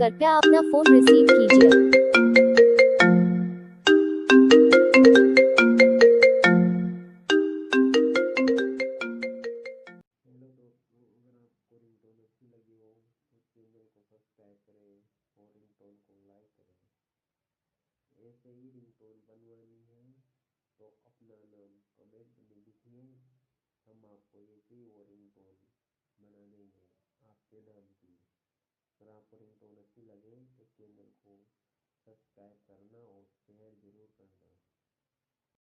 कृपया अपना phone receive कीजिए। हेलो दोस्तों, अगर आपको रिंगटोन अच्छी लगी हो तो चैनल को सब्सक्राइब करें और रिंगटोन को लाइक करें। ऐसे ही रिंगटोन बनवानी है तो अपना नाम कमेंट में लिखिए, हम आपको ऐसे ही वो रिंगटोन बना देंगे आपके नाम की। अगर आपको रिंगटोन अच्छी लगे तो चैनल को सब्सक्राइब करना और शेयर जरूर करना।